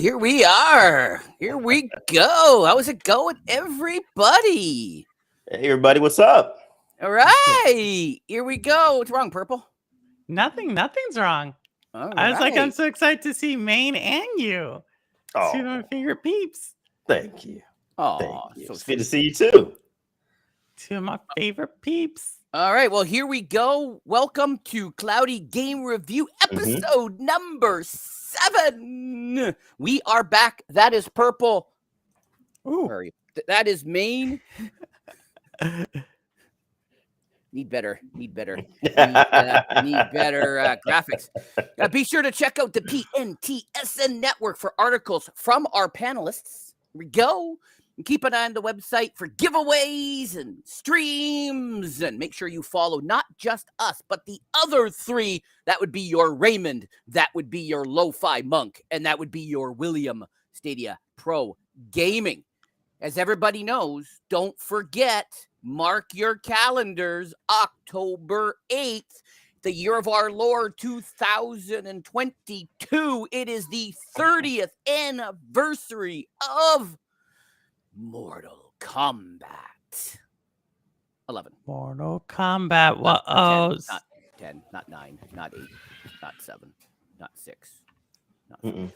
here we are. Here we go. How's it going, everybody? Hey, everybody, what's up? All right. Here we go. What's wrong, Purple? Nothing's wrong. All I was like, right. I'm so excited to see Mayne and you. Two of my favorite peeps. Thank you. Oh, Thank you. so It's good to sweet. see you too. Two of my favorite peeps. All right. Well, here we go. Welcome to Cloudy Game Review, episode number 7. We are back. That is Purple. Ooh. Where are you? That is Mayne. Need better graphics. Be sure to check out the PNTSN network for articles from our panelists. Here we go. And keep an eye on the website for giveaways and streams. And make sure you follow not just us, but the other 3. That would be your Raymond. That would be your LoFi Monk. And that would be your William Stadia Pro Gaming. As everybody knows, don't forget, mark your calendars, October 8th, the year of our Lord 2022. It is the 30th anniversary of Mortal Kombat 11. Mortal Kombat. Not 10, not 10, not 9, not 8, not 7, not 6, not 5,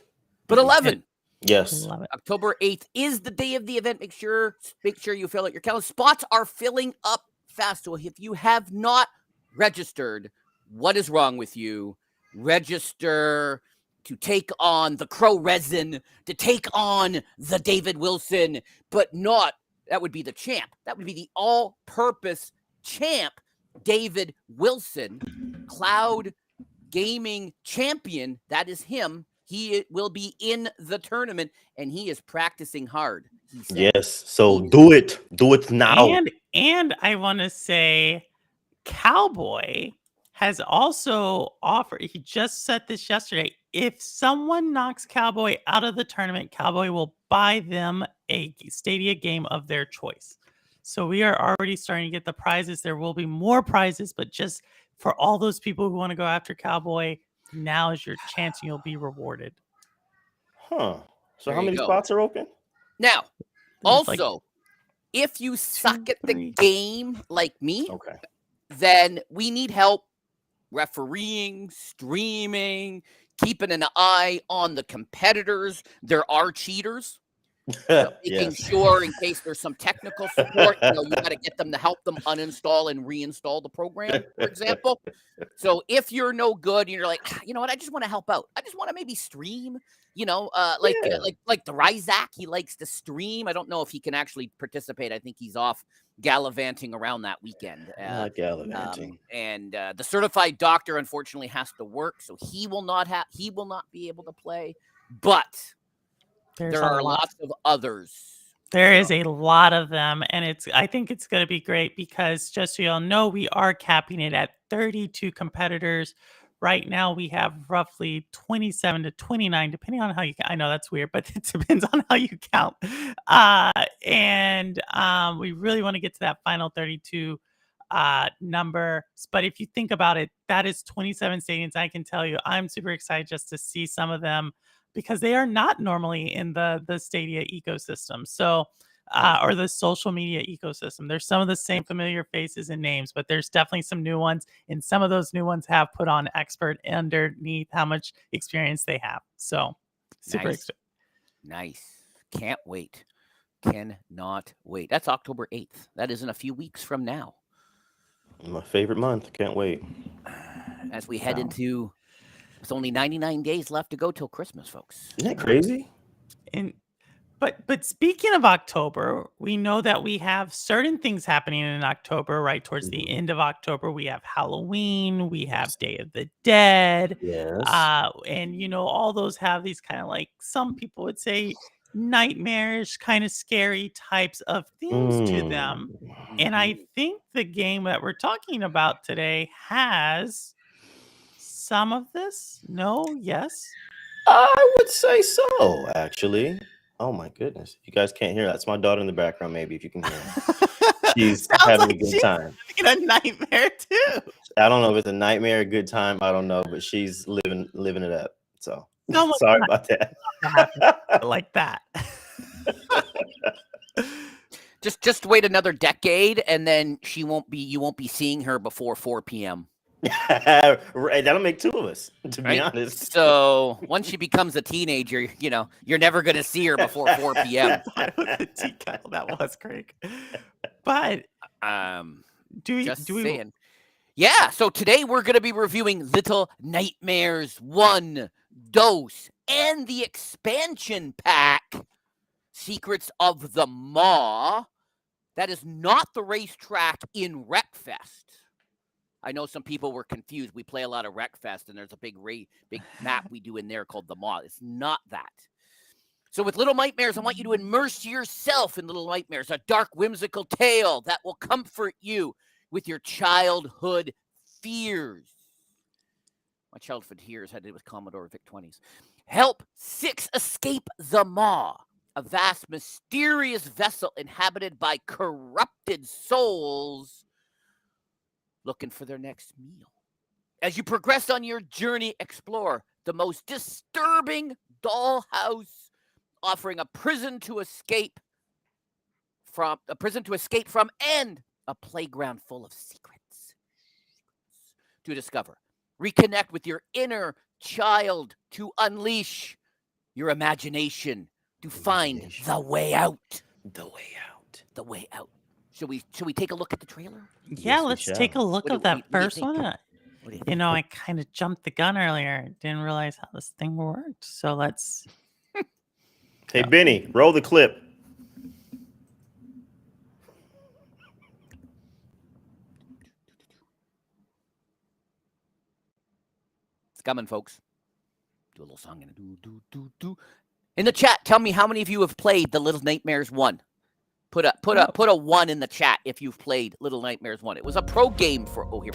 but 11. Yes. Love it. October 8th is the day of the event. Make sure you fill out your calendar. Spots are filling up fast. So if you have not registered, what is wrong with you? Register to take on the Crow Resin, to take on the David Wilson, but not, that would be the champ. That would be the all-purpose champ, David Wilson, Cloud Gaming champion. That is him. He will be in the tournament, and he is practicing hard. Yes. So do it. Do it now. And I want to say Cowboy has also offered, he just said this yesterday, if someone knocks Cowboy out of the tournament, Cowboy will buy them a Stadia game of their choice. So we are already starting to get the prizes. There will be more prizes, but just for all those people who want to go after Cowboy, now is your chance and you'll be rewarded. Huh. So There how you many go. spots are open? Now, There's like also, if you suck at the 3. game like me, Okay. then we need help refereeing, streaming, keeping an eye on the competitors. There are cheaters. So making sure in case there's some technical support, you got to get them to help them uninstall and reinstall the program, for example. So if you're no good and you're like, you know what, I just want to help out. I just want to maybe stream, like the Ryzak, he likes to stream. I don't know if he can actually participate. I think he's off gallivanting around that weekend. Gallivanting. And the certified doctor unfortunately has to work, so he will not be able to play. But there are lots of others. There is a lot of them, and I think it's going to be great because just so y'all know, we are capping it at 32 competitors. Right now, we have roughly 27 to 29, depending on how you count. I know that's weird, but it depends on how you count. And we really want to get to that final 32 number. But if you think about it, that is 27 stadiums. I can tell you, I'm super excited just to see some of them, because they are not normally in the Stadia ecosystem. So, or the social media ecosystem. There's some of the same familiar faces and names, but there's definitely some new ones. And some of those new ones have put on expert underneath how much experience they have. So super excited. Nice. Can't wait. Cannot wait. That's October 8th. That is in a few weeks from now. My favorite month. Can't wait. As we head into, it's only 99 days left to go till Christmas, folks. Isn't that crazy? But speaking of October, we know that we have certain things happening in October, right? Towards the end of October, we have Halloween, we have Day of the Dead. Yes. And all those have these kind of like, some people would say nightmarish, kind of scary types of themes to them. And I think the game that we're talking about today has some of this. No? Yes? I would say so, actually. Oh my goodness. You guys can't hear that. It's my daughter in the background, maybe, if you can hear her. She's having a good time. A nightmare too. I don't know if it's a nightmare, a good time. I don't know, but she's living it up. So Someone's Sorry not about that. happen like that. Just wait another decade, and then you won't be seeing her before 4 p.m. Right, that'll make two of us, to be Right? honest. So once she becomes a teenager, you're never going to see her before 4 p.m. That was a tea kettle. That was Craig. But Just do we saying. Yeah, so today we're going to be reviewing Little Nightmares 1 Dose and the expansion pack, Secrets of the Maw. That is not the racetrack in Wreckfest. I know some people were confused. We play a lot of Wreckfest, and there's a big map we do in there called the Maw. It's not that. So with Little Nightmares, I want you to immerse yourself in Little Nightmares, a dark, whimsical tale that will comfort you with your childhood fears. My childhood fears had to do with Commodore VIC-20s. Help 6 escape the Maw, a vast, mysterious vessel inhabited by corrupted souls looking for their next meal. As you progress on your journey, explore the most disturbing dollhouse, offering a prison to escape from, and a playground full of secrets to discover. Reconnect with your inner child to unleash your imagination to find the way out. The way out. The way out. Should we take a look at the trailer? Yeah, Yes, we let's shall. take a look What at do that you first think? one. What do you You think? know, I kind of jumped the gun earlier. Didn't realize how this thing worked. So let's. Hey, Benny, roll the clip. It's coming, folks. Do a little song and do. In the chat, tell me how many of you have played the Little Nightmares 1. Put a 1 in the chat if you've played Little Nightmares 1. It was a pro game for here.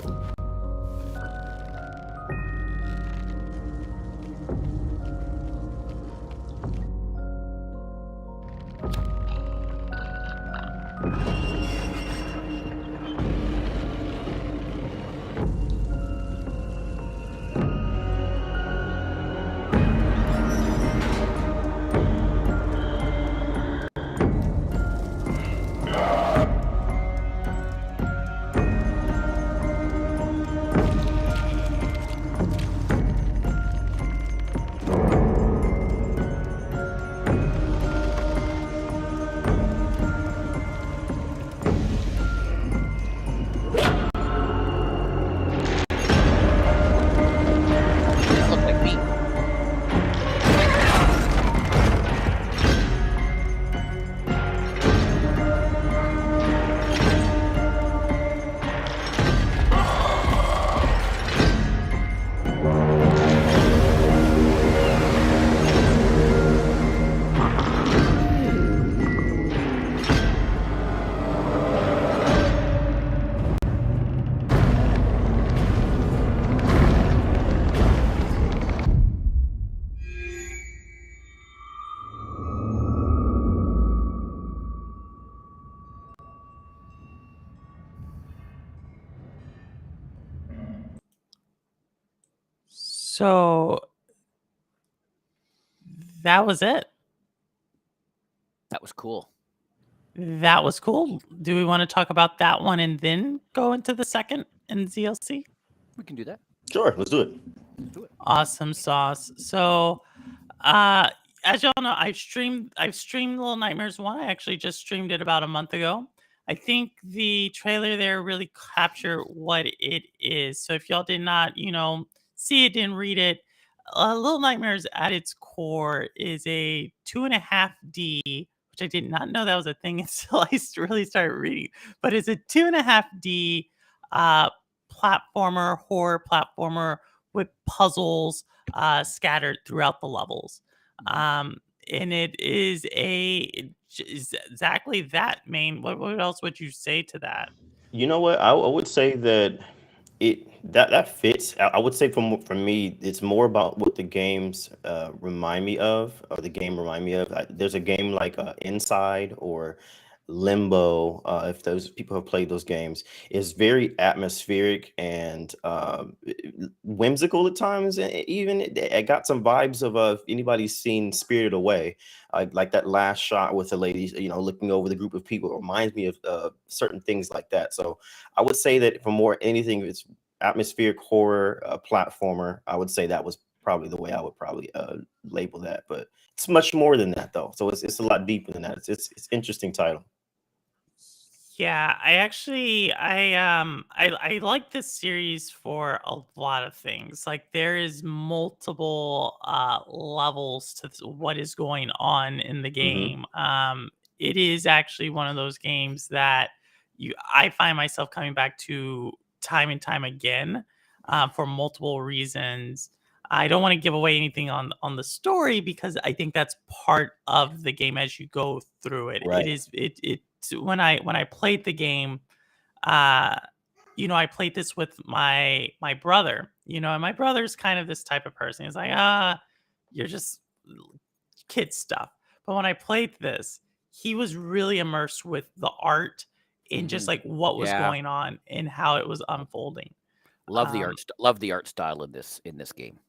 This looks like me. So that was it. That was cool. That was cool. Do we want to talk about that one and then go into the second and ZLC? We can do that. Sure, let's do it. Awesome sauce. So, as y'all know, I've streamed Little Nightmares 1. I actually just streamed it about a month ago. I think the trailer there really captured what it is. So if y'all did not, see it, didn't read it, Little Nightmares at its core is a 2.5D, which I did not know that was a thing until I really started reading. But it's a 2.5D platformer, horror platformer with puzzles scattered throughout the levels. And it is exactly that, Mayne. What else would you say to that? You know what? I would say that that fits. I would say for me, it's more about what the games remind me of, or the game remind me of. There's a game like Inside or Limbo, if those people have played those games, is very atmospheric and whimsical at times. Even it got some vibes of if anybody's seen Spirited Away, like that last shot with the ladies, looking over the group of people. It reminds me of certain things like that. So I would say that for more anything, it's atmospheric horror platformer. I would say that was probably the way I would probably label that, but it's much more than that though. So it's a lot deeper than that. It's interesting title. Yeah, I like this series for a lot of things. Like there is multiple levels to what is going on in the game. It is actually one of those games that I find myself coming back to time and time again for multiple reasons. I don't want to give away anything on the story because I think that's part of the game as you go through it. Right. When I played the game, I played this with my brother, and my brother's kind of this type of person. He's like, you're just kid stuff. But when I played this, he was really immersed with the art and just like what was going on and how it was unfolding. Love the art style in this game.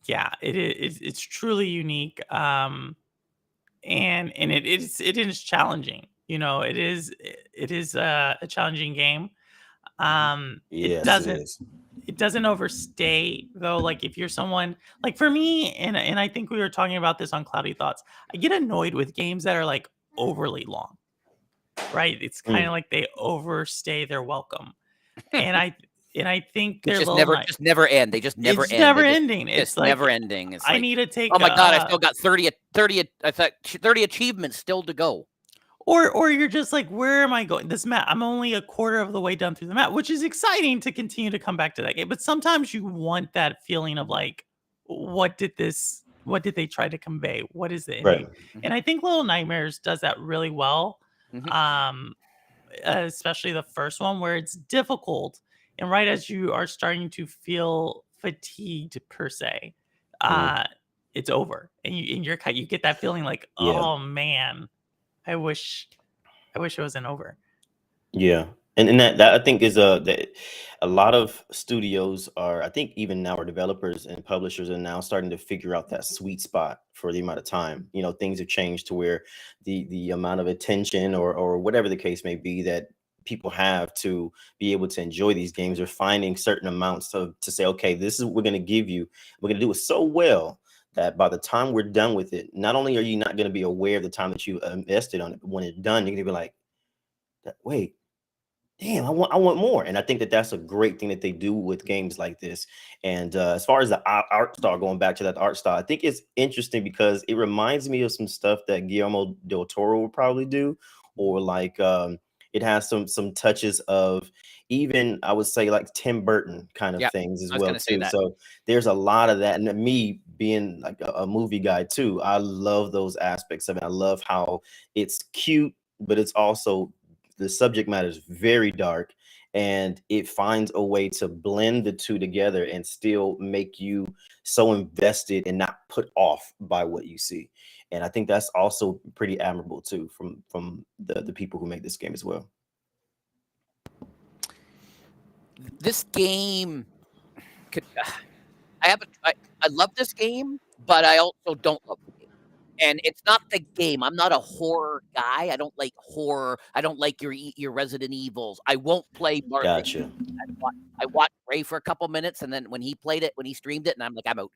Yeah, it is. It's truly unique. And it is challenging. It is a challenging game. Yes, it doesn't overstay though. Like if you're someone like for me, and I think we were talking about this on Cloudy Thoughts, I get annoyed with games that are like overly long, right? It's kind of like they overstay their welcome. And I think they're just never end. They just never end. Never ending. It's like, never ending. It's I like, need to take. Oh my god! I still got 30 achievements still to go. Or you're just like, where am I going? This map, I'm only a quarter of the way done through the map, which is exciting to continue to come back to that game. But sometimes you want that feeling of like, what did they try to convey? What is it? Right. And I think Little Nightmares does that really well. Especially the first one where it's difficult. And right as you are starting to feel fatigued per se, it's over. And you get that feeling like, oh man, I wish it wasn't over. Yeah. And that I think is that a lot of studios are, I think even now our developers and publishers are now starting to figure out that sweet spot for the amount of time. Things have changed to where the amount of attention or whatever the case may be that people have to be able to enjoy these games are finding certain amounts to say, okay, this is what we're going to give you. We're going to do it so well that by the time we're done with it, not only are you not going to be aware of the time that you invested on it, but when it's done, you're going to be like, wait, damn, I want more. And I think that that's a great thing that they do with games like this. And as far as the art style, going back to that art style, I think it's interesting because it reminds me of some stuff that Guillermo del Toro would probably do, or like it has some touches of even, I would say, like Tim Burton kind of things as well too. So there's a lot of that. And me being like a movie guy too, I love those aspects of it. I love how it's cute, but it's also, the subject matter is very dark, and it finds a way to blend the two together and still make you so invested and not put off by what you see. And I think that's also pretty admirable too from the people who make this game as well. This game I love this game, but I also don't love the game. And it's not the game. I'm not a horror guy. I don't like horror. I don't like your Resident Evils. I won't play Mark. Gotcha. I watched Ray for a couple minutes, and then when he streamed it, and I'm like, I'm out.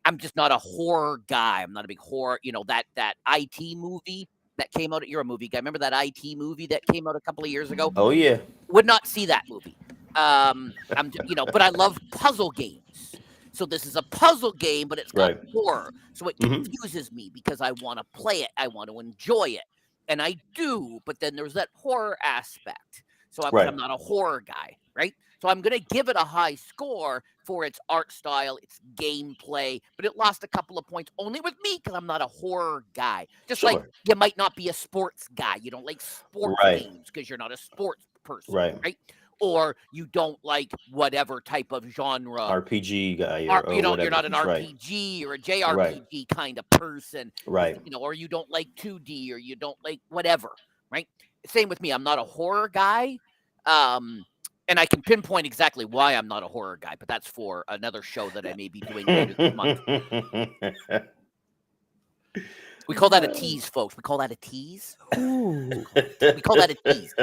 I'm just not a horror guy. I'm not a big horror. That IT movie that came out. You're a movie guy. Remember that IT movie that came out a couple of years ago? Oh yeah. Would not see that movie. But I love puzzle games. So this is a puzzle game, but it's got horror. So it confuses me because I want to play it. I want to enjoy it. And I do, but then there's that horror aspect. So I'm not a horror guy, right? So I'm going to give it a high score for its art style, its gameplay, but it lost a couple of points only with me because I'm not a horror guy. Just like you might not be a sports guy. You don't like sports games because you're not a sports person, right? Or you don't like whatever type of genre. RPG guy. You're not an RPG or a JRPG kind of person. Right. Or you don't like 2D or you don't like whatever, right? same with me. I'm not a horror guy. And I can pinpoint exactly why I'm not a horror guy, but that's for another show that I may be doing later this month. We call that a tease, folks. We call that a tease. Ooh. We call that a tease.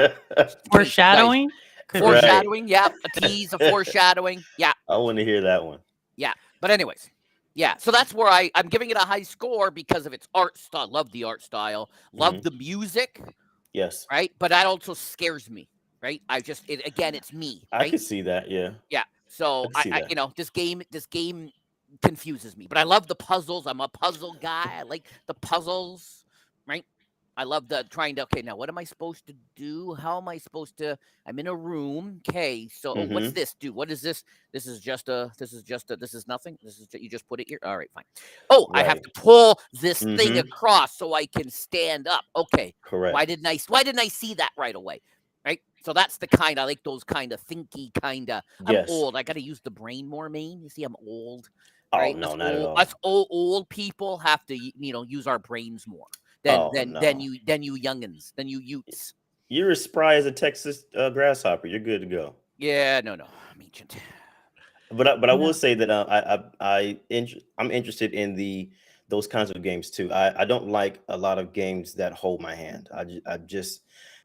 Foreshadowing? Foreshadowing, yeah. A tease, a foreshadowing. Yeah. I want to hear that one. Yeah. But anyways, yeah. So that's where I'm giving it a high score because of its art style. Love the art style. Love the music. Yes. Right. But that also scares me. Right. Again, it's me. Right? I could see that. Yeah. Yeah. So I this game confuses me. But I love the puzzles. I'm a puzzle guy. I like the puzzles. Right. I love trying to, okay, now what am I supposed to do? How am I supposed to, I'm in a room. Okay. So what's this do? What is this? This is nothing. You just put it here. All right, fine. Oh, right. I have to pull this thing across so I can stand up. Okay. Correct. Why didn't I see that right away? Right. So that's I like those kind of thinky kind of, I'm old. I got to use the brain more, Mayne. You see, I'm old. Right? Oh, no, not at all. Us old people have to, use our brains more. Than you youngins, than you youths. You're as spry as a Texas grasshopper. You're good to go. Yeah, no, I'm ancient. But I will say that I'm interested in those kinds of games too. I don't like a lot of games that hold my hand.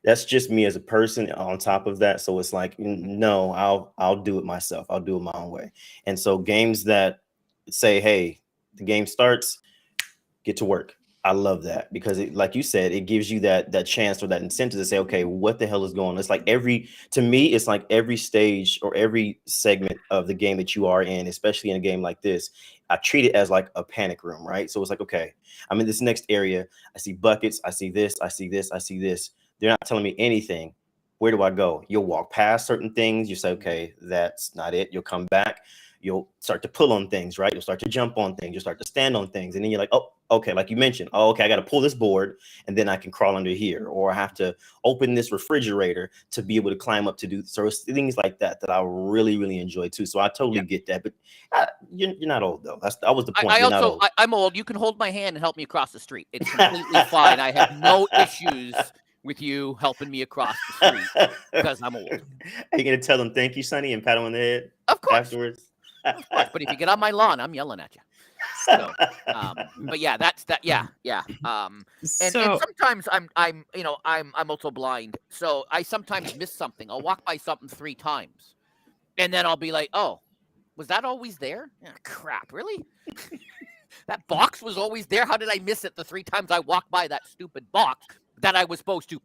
That's just me as a person. On top of that, so it's like, no, I'll do it myself. I'll do it my own way. And so games that say, hey, the game starts, get to work. I love that because like you said, it gives you that chance or that incentive to say, okay, what the hell is going on? It's like to me, it's like every stage or every segment of the game that you are in, especially in a game like this, I treat it as like a panic room, right? So it's like, okay, I'm in this next area. I see buckets. I see this. I see this. I see this. They're not telling me anything. Where do I go? You'll walk past certain things. You say, okay, that's not it. You'll come back. You'll start to pull on things, right? You'll start to jump on things. You'll start to stand on things. And then you're like, oh, okay, like you mentioned, oh, okay, I got to pull this board and then I can crawl under here, or I have to open this refrigerator to be able to climb up to do so things like that I really, really enjoy too. So I totally get that. But you're not old though. That was the point. I'm old. You can hold my hand and help me across the street. It's completely fine. I have no issues with you helping me across the street because I'm old. Are you gonna tell them thank you, Sonny, and pat them on the head? Of course. Afterwards. Of course, but if you get on my lawn, I'm yelling at you. So, but yeah, that's that. Yeah. And sometimes I'm also blind, so I sometimes miss something. I'll walk by something 3 times, and then I'll be like, "Oh, was that always there? Yeah, crap, really? That box was always there. How did I miss it the 3 times I walked by that stupid box that I was supposed to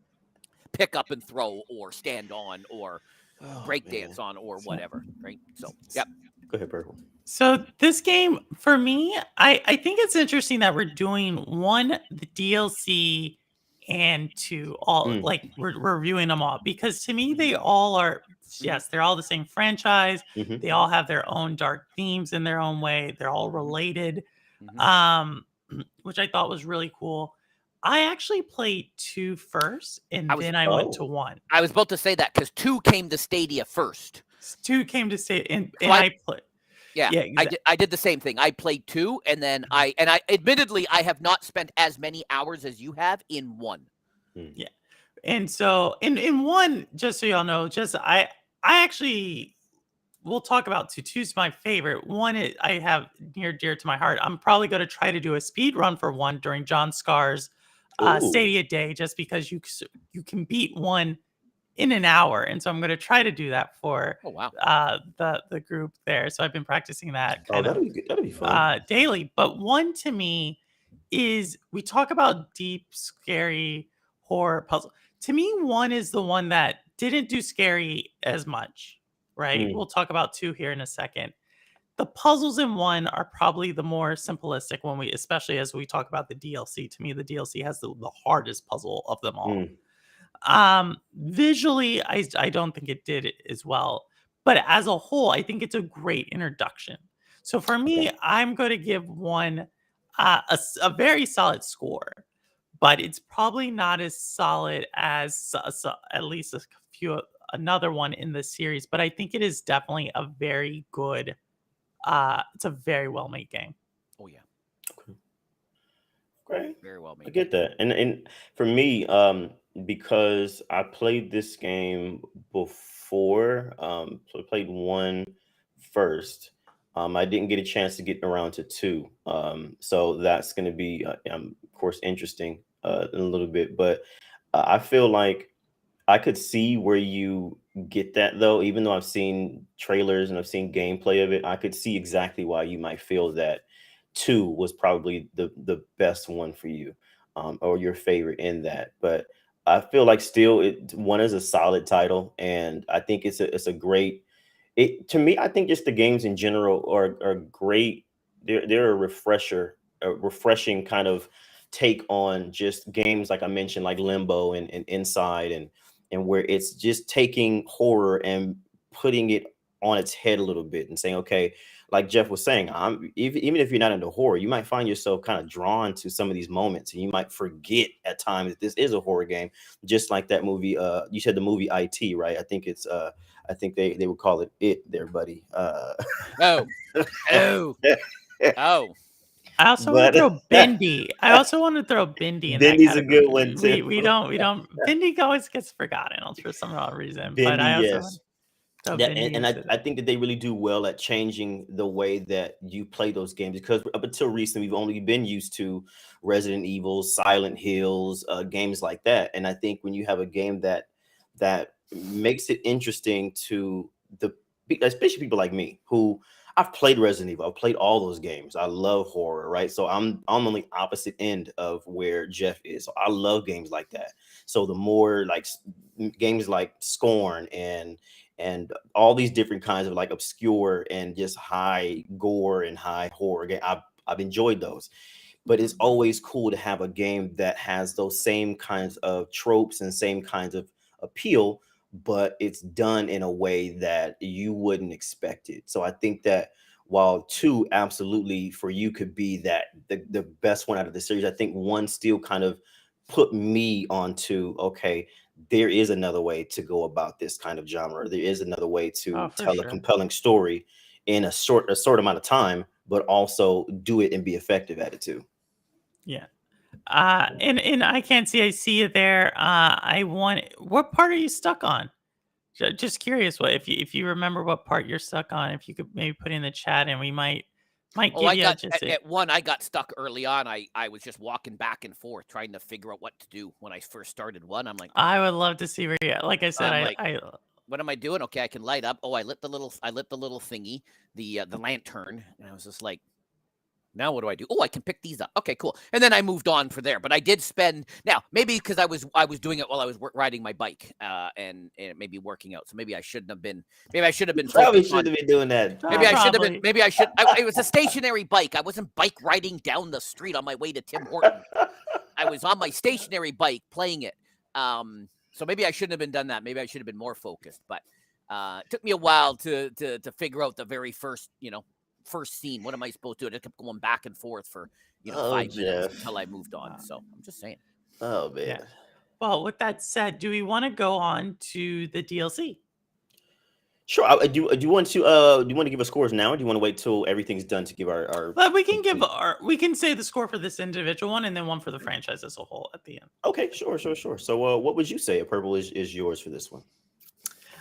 pick up and throw, or stand on, or break dance on, or whatever?" Right? So, yep. Go ahead, Purple. So this game, for me, I think it's interesting that we're doing 1, the DLC, and 2, all like we're reviewing them all, because to me they all are, yes, they're all the same franchise. They all have their own dark themes in their own way. They're all related, which I thought was really cool. I actually played 2 first, and then I went to 1. I was about to say that because 2 came to Stadia first. 2 came to Stadia, and I played. Yeah, exactly. I did the same thing. I played 2, and then I admittedly I have not spent as many hours as you have in 1. Yeah, and so in 1, just so y'all know, I actually we'll talk about 2. 2's my favorite. 1 I have near dear to my heart. I'm probably going to try to do a speed run for 1 during John Scar's Stadia Day, just because you can beat 1 in an hour, and so I'm going to try to do that for the group there. So I've been practicing that that'll be fun daily. But 1 to me is, we talk about deep, scary horror puzzle. To me, 1 is the one that didn't do scary as much, right? We'll talk about 2 here in a second. The puzzles in 1 are probably the more simplistic especially as we talk about the DLC. To me, the DLC has the hardest puzzle of them all. Visually, I don't think it did it as well, but as a whole, I think it's a great introduction. So for me, I'm going to give 1 a very solid score, but it's probably not as solid as at least another one in the series. But I think it is definitely a very good. It's a very well made game. Oh yeah. Okay. Okay. Very well I made. get that. And for me, because I played this game before, so I played one first. I didn't get a chance to get around to two. So that's going to be, of course, interesting in a little bit. But I feel like I could see where you get that though, even though I've seen trailers and I've seen gameplay of it, I could see exactly why you might feel that two was probably the best one for you, or your favorite in that. But I feel like still one is a solid title, and I think it's a great it to me. I think just the games in general are great. They're a refreshing kind of take on just games like I mentioned, like Limbo and Inside, and where it's just taking horror and putting it on its head a little bit and saying, okay, like Jeff was saying, even if you're not into horror, you might find yourself kind of drawn to some of these moments, and you might forget at times that this is a horror game, just like that movie. You said the movie IT, right? I think it's I think they would call it there, buddy. Oh, oh, oh. I also want to throw Bendy. I also want to throw Bendy in that Bendy's a category. good one too. We don't Bendy always gets forgotten for some odd reason. But Bendy, I also want yes. to throw That Bendy and into I that. think that they really do well at changing the way that you play those games, because up until recently we've only been used to Resident Evil, Silent Hills, games like that. And I think when you have a game that makes it interesting to especially people like me who I've played Resident Evil, I've played all those games. I love horror, right? So I'm on the opposite end of where Jeff is. So I love games like that. So the more like games like Scorn and all these different kinds of like obscure and just high gore and high horror game, I've enjoyed those. But it's always cool to have a game that has those same kinds of tropes and same kinds of appeal, but it's done in a way that you wouldn't expect it. So I think that while two absolutely for you could be that the best one out of the series, I think one still kind of put me onto, okay, there is another way to go about this kind of genre. There is another way to tell a Sure. compelling story in a short amount of time, but also do it and be effective at it too. Yeah. And I can't see. I see it there. I want. What part are you stuck on? Just curious. What if you remember what part you're stuck on? If you could maybe put in the chat, and we might Oh, give I you got just at one. I got stuck early on. I was just walking back and forth trying to figure out what to do when I first started one. I'm like, I would love to see where you. Like I said, I'm like, I what am I doing? Okay, I can light up. Oh, I lit the little thingy, the lantern, and I was just like, now what do I do? Oh, I can pick these up. Okay, cool. And then I moved on for there. But I did spend now maybe because I was doing it while I was riding my bike and maybe working out. So maybe I shouldn't have been. Maybe I should have been. Probably Focused on, shouldn't have been doing that. maybe I should have been. probably. Maybe I should. It was a stationary bike. I wasn't bike riding down the street on my way to Tim Hortons. I was on my stationary bike playing it. So maybe I shouldn't have been done that. Maybe I should have been more focused. But it took me a while to figure out the very first scene. What am I supposed to do? I kept going back and forth for 5 minutes until I moved on. So I'm just saying. Oh man. Yeah. Well, with that said, do we want to go on to the DLC? Sure. Do you want to give us scores now, or do you want to wait till everything's done to give our But we can we can say the score for this individual one and then one for the franchise as a whole at the end. Okay, sure. So what would you say a Purple is yours for this one?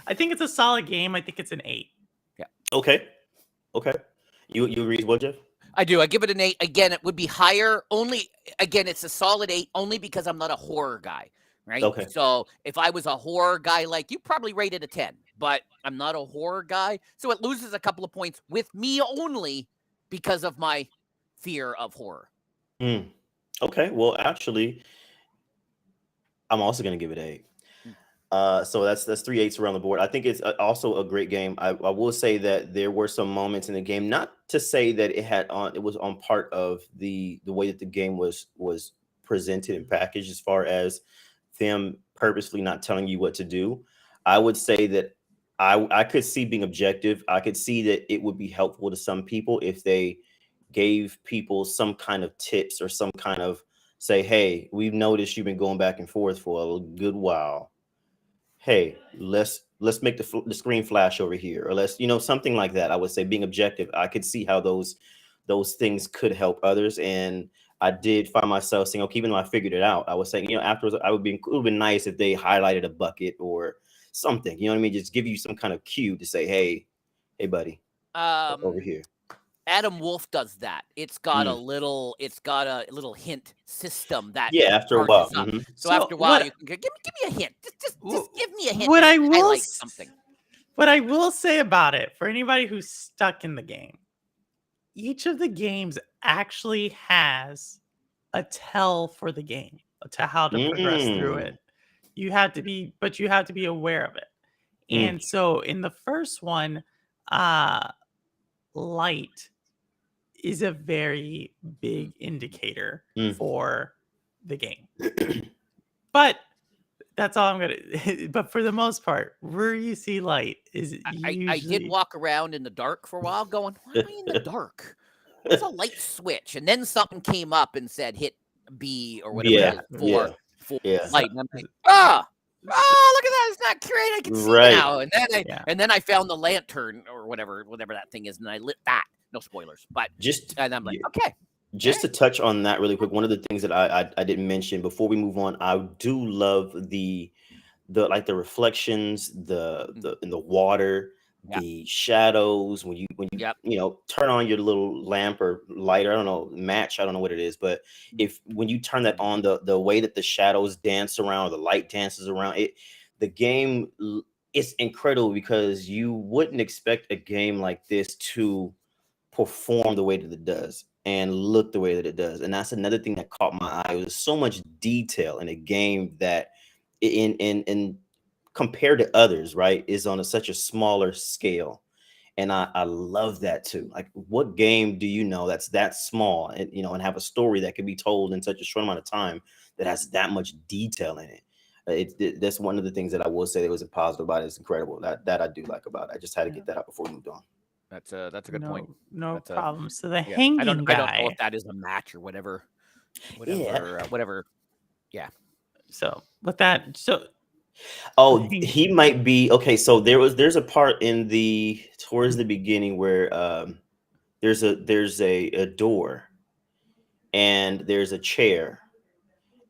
I think it's a solid game. I think it's an 8. Yeah. Okay. You agree as well, Jeff? I do. I give it an 8. Again, it would be higher. It's a solid 8 only because I'm not a horror guy, right? Okay. So if I was a horror guy like you, probably rate it a 10. But I'm not a horror guy, so it loses a couple of points with me only because of my fear of horror. Okay. Well, actually, I'm also going to give it an 8. So that's 3 8s around the board. I think it's also a great game. I will say that there were some moments in the game, not to say that it was on part of the way that the game was presented and packaged, as far as them purposely not telling you what to do. I would say that I could see being objective. I could see that it would be helpful to some people if they gave people some kind of tips or some kind of say, hey, we've noticed you've been going back and forth for a good while. Hey, let's make the screen flash over here, or let's something like that. I would say being objective, I could see how those things could help others, and I did find myself saying, okay, even though I figured it out, I was saying, afterwards, it would have been nice if they highlighted a bucket or something. You know what I mean? Just give you some kind of cue to say, hey, buddy, over here. Adam Wolf does that. It's got a little hint system that after a while. So after a while, you can give me a hint. Just give me a hint. What I will highlight something. What I will say about it, for anybody who's stuck in the game, each of the games actually has a tell for the game to how to progress through it. You have to be aware of it. And so in the first one, light is a very big indicator for the game. But that's all I'm gonna. But for the most part, where you see light is usually... I did walk around in the dark for a while, going, "Why am I in the dark? What's a light switch?" And then something came up and said, "Hit B or whatever for light." And I'm like, look at that! It's not great. I can see now. And then I found the lantern or whatever that thing is, and I lit that. No spoilers, but and I'm like, okay. Just to touch on that really quick, one of the things that I didn't mention before we move on, I do love the reflections, the in the water, the shadows when you turn on your little lamp or lighter, I don't know, match, I don't know what it is, but when you turn that on, the way that the shadows dance around or the light dances around it, the game is incredible because you wouldn't expect a game like this to perform the way that it does and look the way that it does. And that's another thing that caught my eye. There's so much detail in a game that in compared to others, right, is on such a smaller scale. And I love that too. Like, what game do you know that's that small and and have a story that can be told in such a short amount of time that has that much detail in it? That's one of the things that I will say that was a positive about it. It's incredible. That I do like about it. I just had to get that out before we moved on. That's a good point. No problem. So the hanging guy. I don't know if that is a match or whatever. Yeah. So with that, he might be okay. So there's a part towards the beginning where there's a door and there's a chair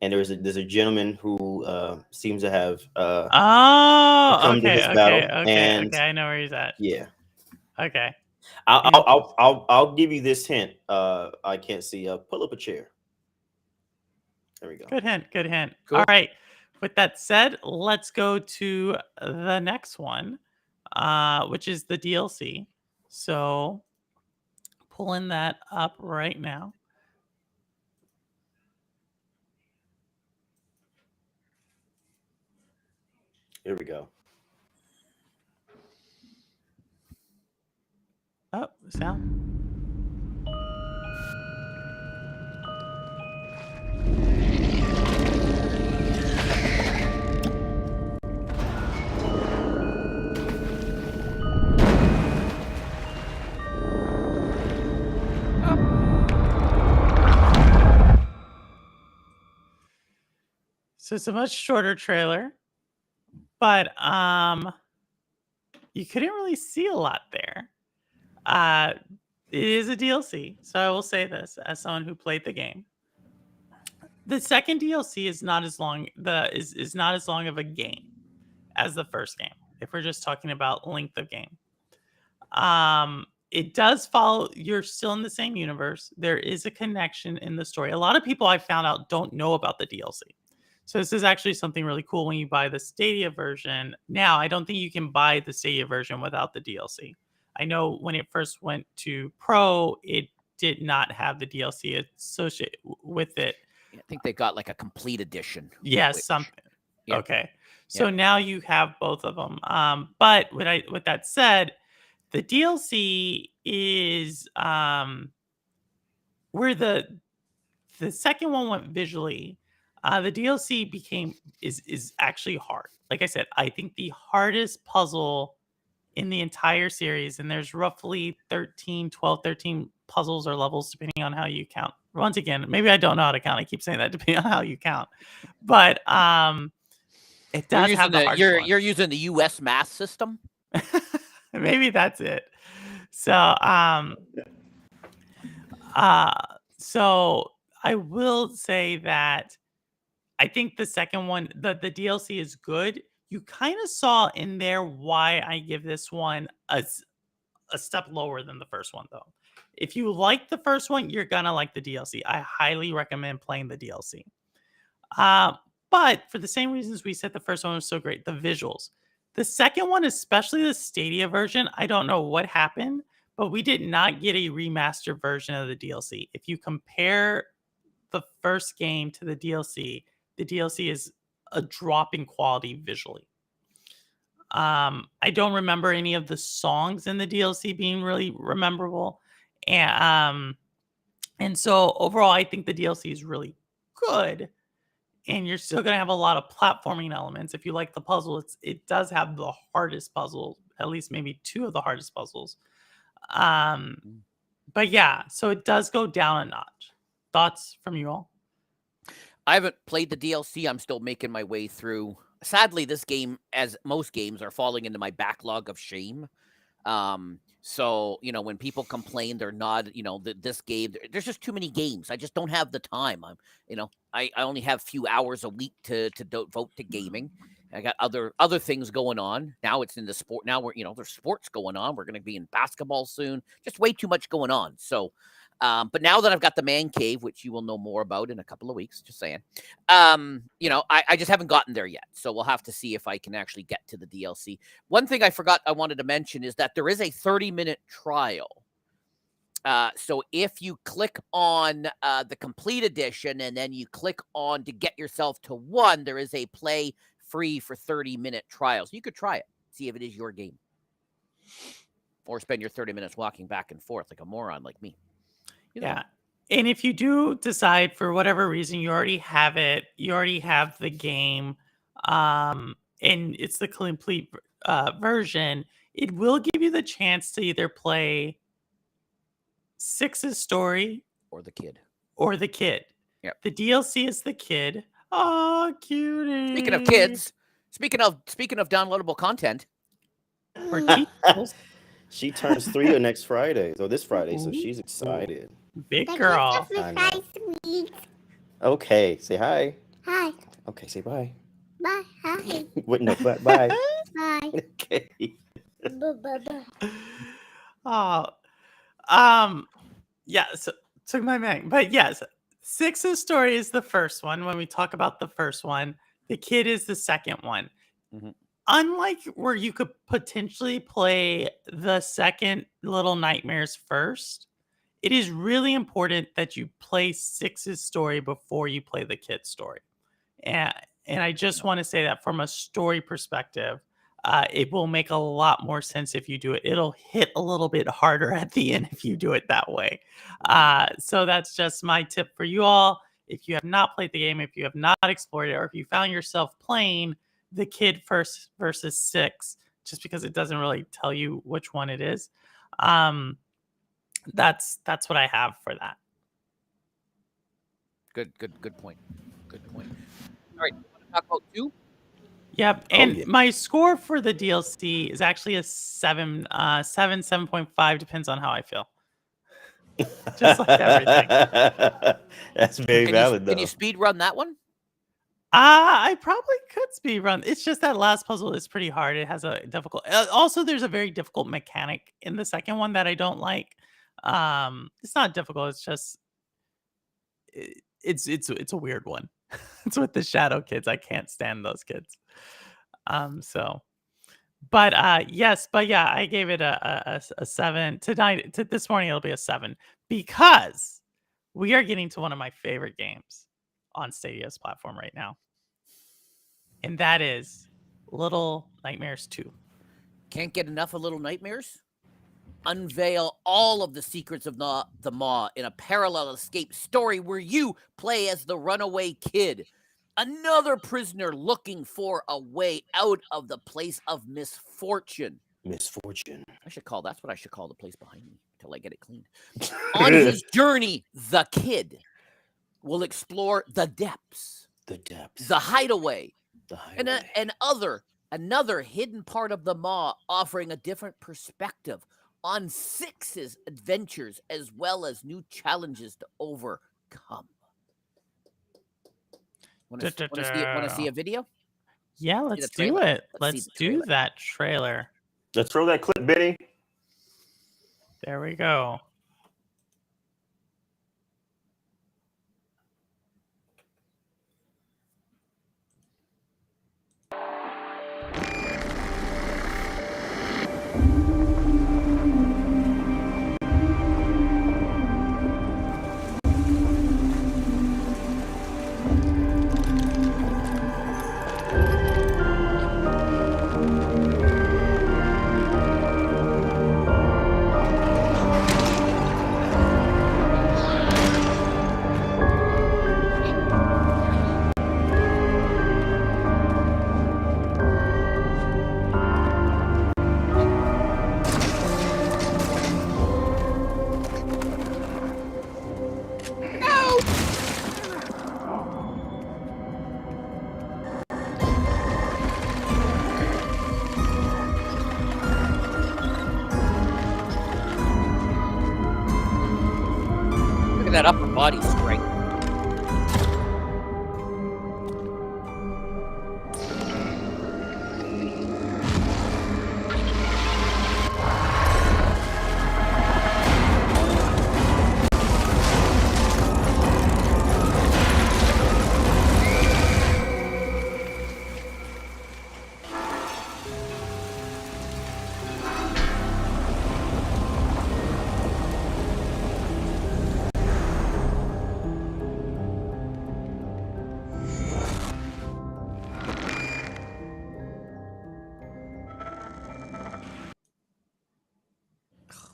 and there's a gentleman who seems to have come to his battle. Okay, I know where he's at. Yeah. Okay. I'll give you this hint. I can't see. Pull up a chair. There we go. Good hint. Cool. All right. With that said, let's go to the next one, which is the DLC. So pulling that up right now. Here we go. Oh, sound. So it's a much shorter trailer, but you couldn't really see a lot there. It is a DLC, so I will say this as someone who played the game. The second DLC is not as long. Is not as long of a game as the first game. If we're just talking about length of game, it does follow. You're still in the same universe. There is a connection in the story. A lot of people I found out don't know about the DLC. So this is actually something really cool when you buy the Stadia version. Now, I don't think you can buy the Stadia version without the DLC. I know when it first went to Pro, it did not have the DLC associated with it. I think they got like a complete edition. Yes, something. Yeah. Okay. So now you have both of them. But with that said, the DLC is where the second one went visually. The DLC is actually hard. Like I said, I think the hardest puzzle in the entire series, and there's roughly 13 puzzles or levels depending on how you count. Once again, maybe I don't know how to count. I keep saying that depending on how you count. But it does have the hardest one. You're using the US math system? Maybe that's it. So I will say that I think the second one, the DLC is good. You kind of saw in there why I give this one a step lower than the first one, though. If you like the first one, you're gonna like the DLC. I highly recommend playing the DLC. But for the same reasons we said the first one was so great, the visuals. The second one, especially the Stadia version, I don't know what happened, but we did not get a remastered version of the DLC. If you compare the first game to the DLC is a drop in quality visually. I don't remember any of the songs in the DLC being really memorable. And so overall, I think the DLC is really good. And you're still going to have a lot of platforming elements. If you like the puzzle, it does have the hardest puzzle, at least maybe two of the hardest puzzles. But yeah, so it does go down a notch. Thoughts from you all? I haven't played the DLC. I'm still making my way through. Sadly, this game, as most games, are falling into my backlog of shame. So, when people complain they're not, this game, there's just too many games. I just don't have the time. I only have a few hours a week to devote to gaming. I got other things going on. Now it's in the sport. Now there's sports going on. We're going to be in basketball soon. Just way too much going on. So, but now that I've got the man cave, which you will know more about in a couple of weeks, just saying, I just haven't gotten there yet. So we'll have to see if I can actually get to the DLC. One thing I forgot I wanted to mention is that there is a 30-minute trial. So if you click on the complete edition and then you click on to get yourself to 1, there is a play free for 30-minute trial. So you could try it, see if it is your game. Or spend your 30 minutes walking back and forth like a moron like me. Yeah. And if you do decide for whatever reason you already have it, you already have the game, and it's the complete version, it will give you the chance to either play 6's story or the kid. Yep. The DLC is the kid. Oh, cutie. Speaking of kids, speaking of downloadable content, or teachers. She turns 3 next Friday, so this Friday, so she's excited. Big girl. Okay, say hi. Hi. Okay, say bye. Bye. Hi. Wait, no, bye. Bye. Okay. Bye. Oh, yeah. So took my man, but yes, 6's story is the first one. When we talk about the first one, the kid is the second one. Mm-hmm. Unlike where you could potentially play the second Little Nightmares first, it is really important that you play 6's story before you play the kid's story. And I just want to say that from a story perspective, it will make a lot more sense if you do it. It'll hit a little bit harder at the end if you do it that way. So that's just my tip for you all. If you have not played the game, if you have not explored it, or if you found yourself playing the kid first versus 6, just because it doesn't really tell you which one it is. That's what I have for that. Good point. Good point. All right, you want to talk about 2? Yep, and my score for the DLC is actually a 7.5, depends on how I feel. Just like everything. That's very valid, though. Can you speed run that one? I probably could speed run. It's just that last puzzle is pretty hard. It has a difficult. Also, there's a very difficult mechanic in the second one that I don't like. It's not difficult. It's just it's a weird one. It's with the shadow kids. I can't stand those kids. But yeah, I gave it a 7. Tonight, this morning, it'll be a 7 because we are getting to one of my favorite games on Stadia's platform right now, and that is Little Nightmares 2. Can't get enough of Little Nightmares? Unveil all of the secrets of the Maw in a parallel escape story where you play as the runaway kid, another prisoner looking for a way out of the place of misfortune. That's what I should call the place behind me until I get it cleaned. On his journey, the kid will explore the depths, the hideaway, and another hidden part of the Maw, offering a different perspective on 6's adventures as well as new challenges to overcome. Want to see a video? Yeah, the let's do trailer? it. Let's see Let's the do trailer. that trailer. Let's throw that clip, Benny. There we go. Look at that upper body strength.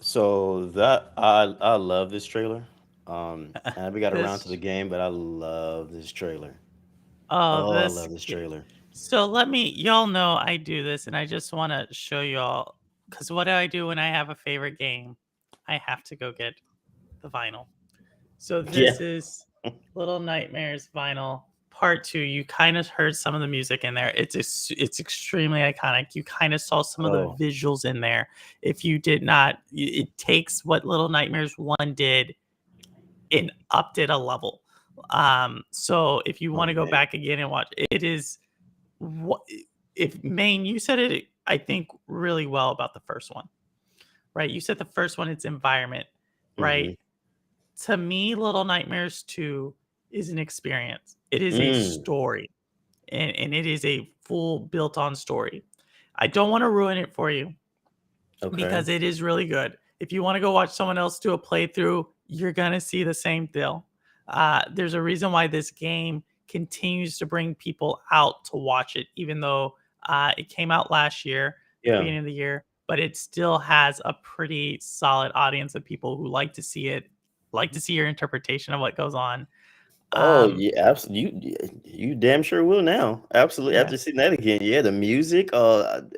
So that I love this trailer. And we got around to This the game, but I love this trailer. oh Oh, I this love this trailer. So y'all know I do this, and I just want to show y'all, because what do I do when I have a favorite game? I have to go get the vinyl. So Yeah. this is Little Nightmares vinyl part 2. You kind of heard some of the music in there. It's extremely iconic. You kind of saw some of Oh. the visuals in there. If you did not, it takes what Little Nightmares 1 did and upped it a level. So if you want to go man. back again and watch, it is what if Mayne, you said it, I think, really well about the first one, right? You said the first one, it's environment, right? To me, Little Nightmares 2 is an experience. It is a story, and it is a full built-on story. I don't want to ruin it for you because Okay. it is really good. If you want to go watch someone else do a playthrough, you're going to see the same deal. There's a reason why this game continues to bring people out to watch it, even though it came out last year, at the Yeah. beginning of the year, but it still has a pretty solid audience of people who like to see it, like to see your interpretation of what goes on. Oh yeah, absolutely. You damn sure will now. Absolutely. Yeah. After seeing that again, yeah, the music.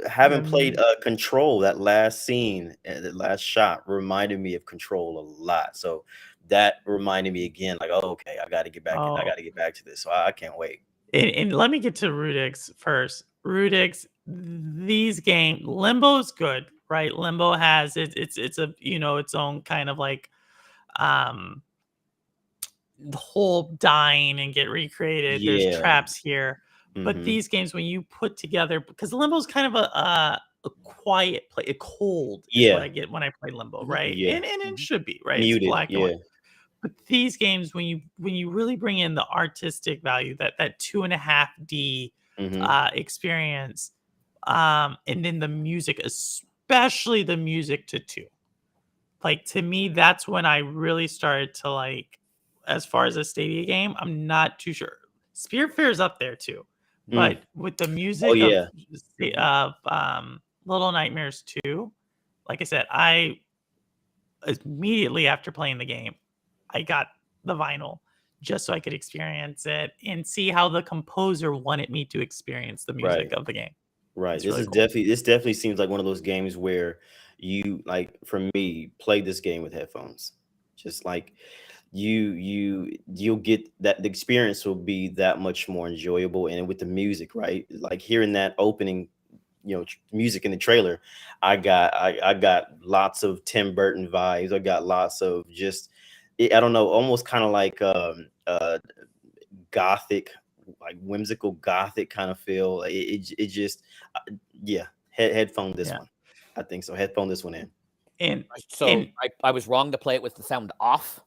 Having played Control, that last scene, that last shot reminded me of Control a lot. So that reminded me again, like, oh, okay, I got to get back. I Oh, got to get back to this. So I can't wait. and let me get to Rudix first. Rudix, these games, Limbo's good, right? Limbo has it's a its own kind of like the whole dying and get recreated. There's Yeah. traps here, but Mhm. these games, when you put together, because Limbo's kind of a quiet play, a cold is what Yeah. I get when I play Limbo, right? Yeah. And it should be, right? It's Muted. black and Yeah. white. But these games, when you really bring in the artistic value, that 2.5D Mhm. experience, and then the music, especially the music to 2, like, to me, that's when I really started to like, as far as a Stadia game, I'm not too sure. Spiritfarer is up there too, Mm. but with the Oh music yeah. of Little Nightmares 2, like I said, I immediately after playing the game, I got the vinyl just so I could experience it and see how the composer wanted me to experience the music Right. of the game. Right. It's This really is cool. this definitely seems like one of those games where you, like, for me, play this game with headphones. Just like you'll get that the experience will be that much more enjoyable. And with the music, right? Like hearing that opening, music in the trailer, I got lots of Tim Burton vibes. I got lots of just I don't know, almost kind of like gothic like whimsical gothic kind of feel. It just yeah, headphone this Yeah. one. I think so. Headphone this one in. And So I was wrong to play it with the sound off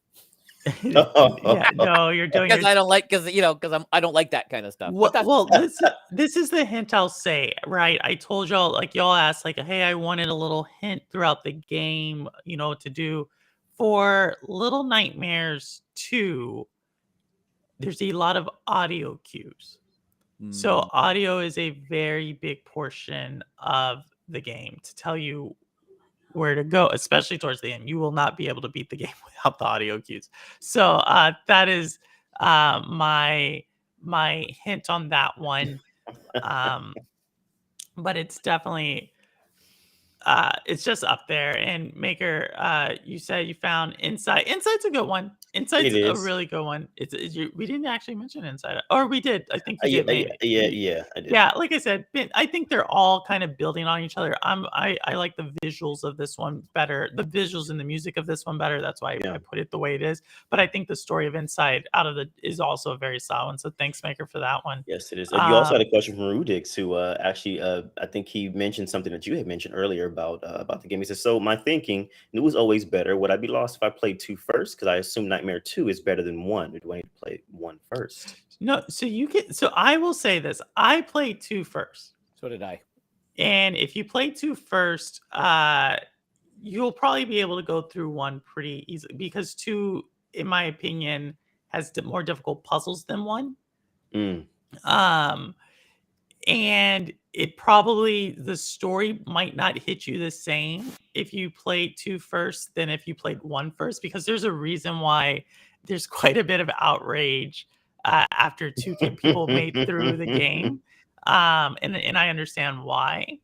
yeah, no, you're doing because your I don't like I don't like that kind of stuff. But that's well, this is the hint I'll say, right? I told y'all, like y'all asked, like, hey, I wanted a little hint throughout the game, to do for Little Nightmares 2. There's a lot of audio cues. So Mm. audio is a very big portion of the game to tell you where to go, especially towards the end. You will not be able to beat the game without the audio cues. So that is my hint on that one. But it's definitely it's just up there. And Maker, you said you found Insight. Insight's a good one. Insight's It a is. really good one. We didn't actually mention Insight, or we did. I think you Yeah, did. Maybe. I did. Yeah, like I said, I think they're all kind of building on each other. I like the visuals of this one better, the visuals and the music of this one better. That's why Yeah. I put it the way it is. But I think the story of Inside is also a very solid one. So thanks, Maker, for that one. Yes, it is. You also had a question from Rudix, who actually, I think he mentioned something that you had mentioned earlier about the game. He says, "So my thinking, new was always better. Would I be lost if I played 2 first? Because I assume Nightmare 2 is better than 1. Or do I need to play 1 first?" No, so I will say this. I played 2 first. So did I. And if you play 2 first, you'll probably be able to go through 1 pretty easily because 2, in my opinion, has more difficult puzzles than 1. Mm. And it probably, the story might not hit you the same if you played 2 first than if you played 1 first, because there's a reason why there's quite a bit of outrage after 2 people made through the game. And I understand why.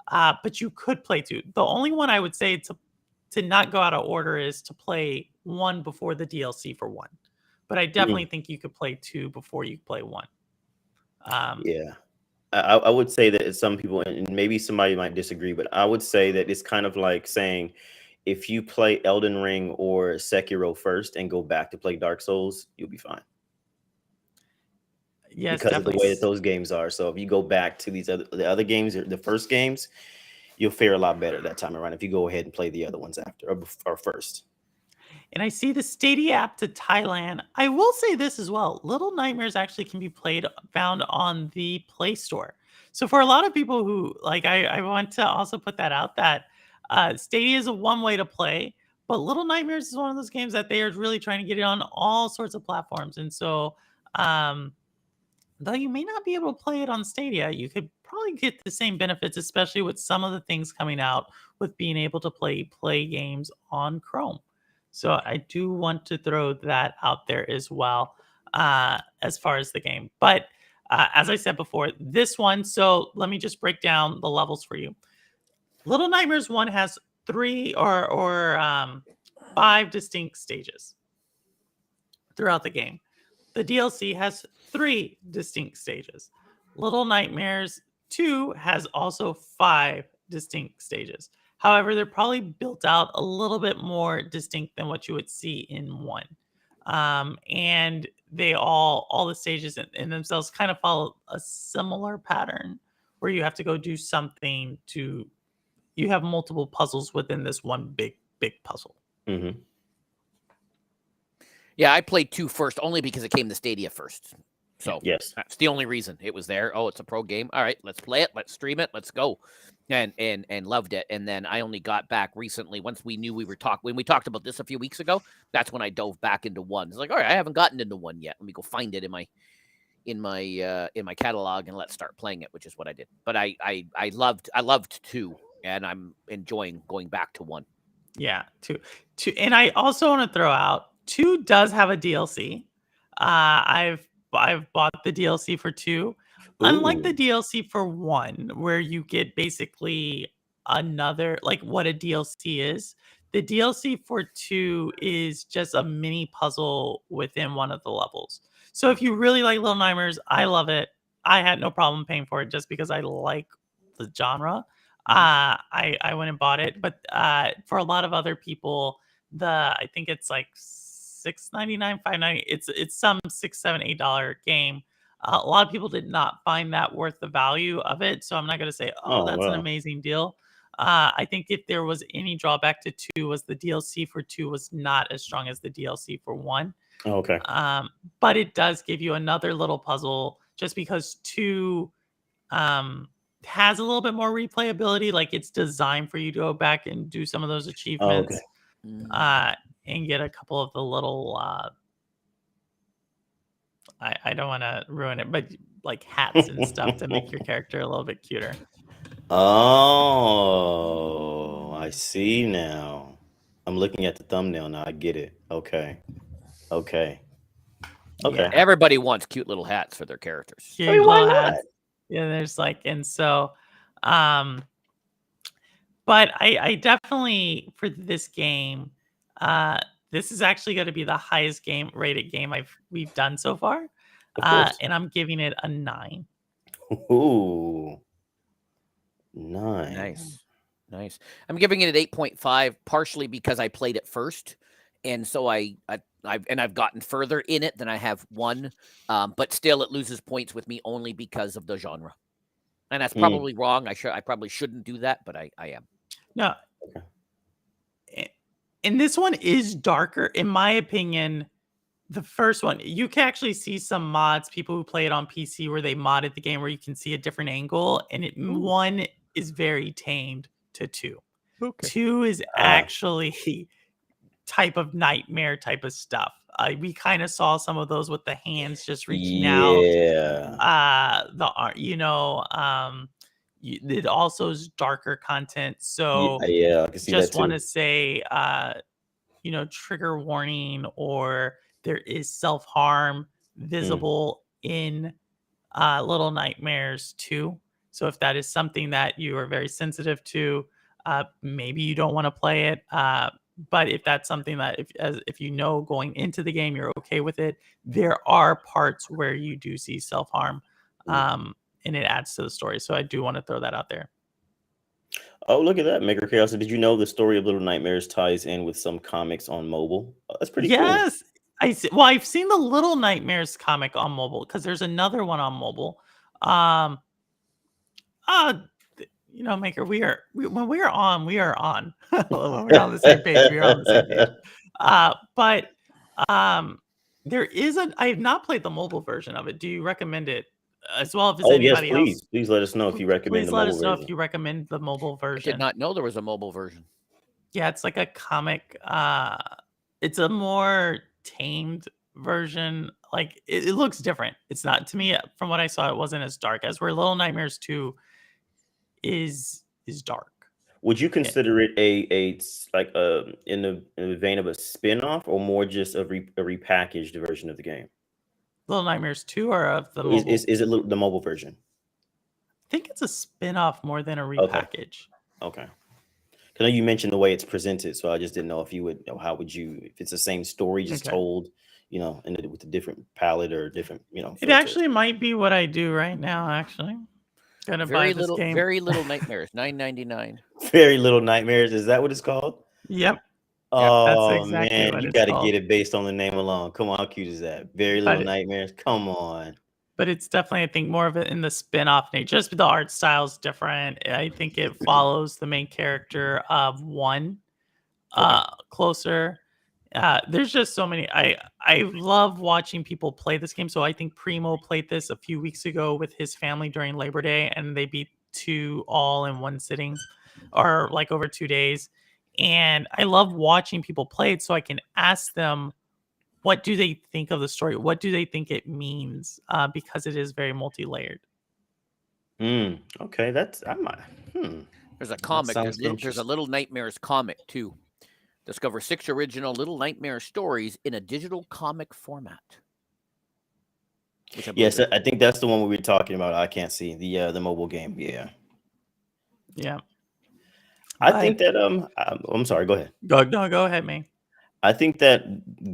But you could play 2. The only one I would say to not go out of order is to play 1 before the DLC for 1. But I definitely think you could play 2 before you play 1. Yeah. I would say that some people, and maybe somebody might disagree, but I would say that it's kind of like saying if you play Elden Ring or Sekiro first and go back to play Dark Souls, you'll be fine. Yes, because of the way that those games are. So if you go back to the other games, the first games, you'll fare a lot better that time around if you go ahead and play the other ones after or first. And I see the Stadia app to Thailand. I will say this as well. Little Nightmares actually can be found on the Play Store. So for a lot of people who, like, I want to also put that out that Stadia is one way to play, but Little Nightmares is one of those games that they are really trying to get it on all sorts of platforms. And so, though you may not be able to play it on Stadia, you could probably get the same benefits, especially with some of the things coming out with being able to play games on Chrome. So I do want to throw that out there as well as far as the game. But as I said before, this one, so let me just break down the levels for you. Little Nightmares 1 has 3 or 5 distinct stages throughout the game. The DLC has 3 distinct stages. Little Nightmares 2 has also 5 distinct stages. However, they're probably built out a little bit more distinct than what you would see in 1. And they all the stages in themselves kind of follow a similar pattern where you have to go do something you have multiple puzzles within this one big puzzle. Mm-hmm. Yeah, I played 2 first only because it came to Stadia first. So yes, that's the only reason it was there. Oh, it's a pro game. All right, let's play it. Let's stream it. Let's go. And loved it. And then I only got back recently once we knew when we talked about this a few weeks ago. That's when I dove back into 1. It's like, all right, I haven't gotten into 1 yet. Let me go find it in my catalog and let's start playing it, which is what I did. But I loved 2, and I'm enjoying going back to 1. Yeah, 2. And I also want to throw out 2 does have a DLC. I've bought the DLC for 2. Unlike the Ooh. DLC for 1, where you get basically another, like what a DLC is, the DLC for 2 is just a mini puzzle within one of the levels. So if you really like Little Nightmares, I love it. I had no problem paying for it just because I like the genre. I went and bought it. But for a lot of other people, I think it's like $6.99, $5.99. It's some $6, $7, $8 game. A lot of people did not find that worth the value of it. So I'm not going to say, oh, Oh, that's an wow. amazing deal. I think if there was any drawback to 2 was the DLC for 2 was not as strong as the DLC for 1. Oh, okay. But it does give you another little puzzle just because 2 has a little bit more replayability. Like it's designed for you to go back and do some of those Oh, okay. achievements and get a couple of the little I don't want to ruin it, but like hats and stuff to make your character a little bit cuter. Oh, I see now. I'm looking at the thumbnail now. I get it. Okay. Okay. Okay. Yeah. Everybody wants cute little hats for their characters. Cute I mean, why little not? hats. Yeah, there's like, and so, but I definitely for this game, this is actually going to be the highest rated game we've done so far, Of course. and I'm giving it a 9. Ooh. 9. Nice. I'm giving it an 8.5, partially because I played it first, and so I've gotten further in it than I have 1. But still, it loses points with me only because of the genre, and that's probably wrong. I probably shouldn't do that, but I am. No. And this one is darker, in my opinion. The first one, you can actually see some mods, people who play it on PC, where they modded the game where you can see a different angle, and one is very tamed to 2. Okay. 2 is actually type of nightmare type of stuff. We kind of saw some of those with the hands just reaching out. Yeah. It also is darker content. So Yeah, I can see that just too. want to say, trigger warning, or there is self-harm visible in Little Nightmares 2. So if that is something that you are very sensitive to, maybe you don't want to play it. But if that's something that if you know going into the game you're okay with it, there are parts where you do see self-harm, and it adds to the story. So I do want to throw that out there. Oh, look at that, Maker Chaos. Did you know the story of Little Nightmares ties in with some comics on mobile? That's pretty cool. Yes. I've seen the Little Nightmares comic on mobile because there's another one on mobile. Maker, when we are on. When we're on the same page, we are on the same page. But there is I have not played the mobile version of it. Do you recommend it as well? If it's anybody else, please let us know if you recommend the mobile version. Please let us know if you recommend the mobile I version. did not know there was a mobile version. Yeah, it's like a comic. It's a more tamed version. Like it looks different. It's not, to me, from what I saw, it wasn't as dark as where Little Nightmares 2 is dark. Would you consider it in the vein of a spin-off, or more just a repackaged version of the game? Little Nightmares 2 or of the mobile? Is it the mobile version? I think it's a spin-off more than a repackage. Okay. I know you mentioned the way it's presented, so I just didn't know if you would, how would you, if it's the same story just told, with a different palette or different, It actually might be what I do right now. Actually, gonna buy this game. Very Little Nightmares, $9.99. Very Little Nightmares. Is that what it's called? Yep. Oh, that's exactly man, what you it's got to called. get it based on the name alone. Come on, how cute is that? Very Little Nightmares. Come on. But it's definitely, I think, more of it in the spin-off nature. Just the art style is different. I think it follows the main character of 1 closer. There's just so many. I love watching people play this game. So I think Primo played this a few weeks ago with his family during Labor Day, and they beat 2 all in one sitting, or like over 2 days. And I love watching people play it so I can ask them, what do they think of the story? What do they think it means? Because it is very multi-layered. Okay, there's a comic. There's a Little Nightmares comic too. Discover 6 original Little Nightmare stories in a digital comic format. Yes, I think that's the one we were talking about. I can't see the mobile game. Yeah. I think that I'm sorry. Go ahead. Go ahead, Mayne. I think that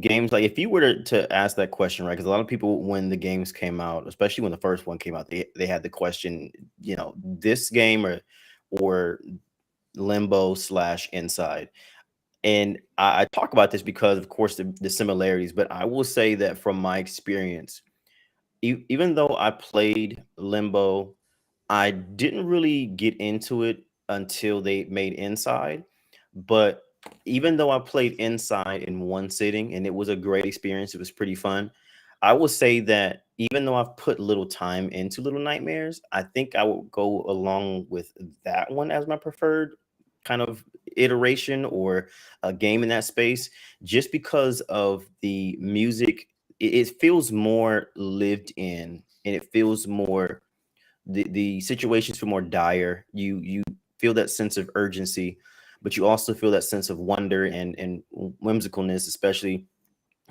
games, like, if you were to ask that question, right? Because a lot of people, when the games came out, especially when the first one came out, they had the question, this game or Limbo / Inside. And I talk about this because, of course, the similarities. But I will say that from my experience, even though I played Limbo, I didn't really get into it until they made Inside. But even though I played Inside in one sitting and it was a great experience, it was pretty fun. I will say that even though I've put little time into Little Nightmares, I think I will go along with that one as my preferred kind of iteration or a game in that space, just because of the music. It feels more lived in, and it feels more, the situations feel more dire. You feel that sense of urgency, but you also feel that sense of wonder and whimsicalness, especially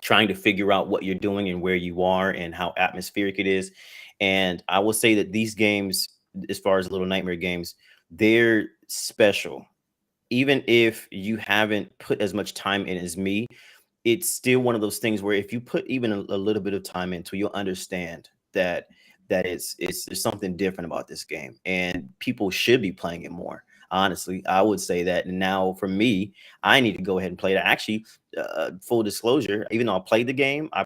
trying to figure out what you're doing and where you are and how atmospheric it is. And I will say that these games, as far as Little Nightmare games, they're special. Even if you haven't put as much time in as me, it's still one of those things where if you put even a little bit of time into it, you'll understand that it's there's something different about this game, and people should be playing it more. Honestly, I would say that. And now for me, I need to go ahead and play it. Actually, full disclosure, even though I played the game, I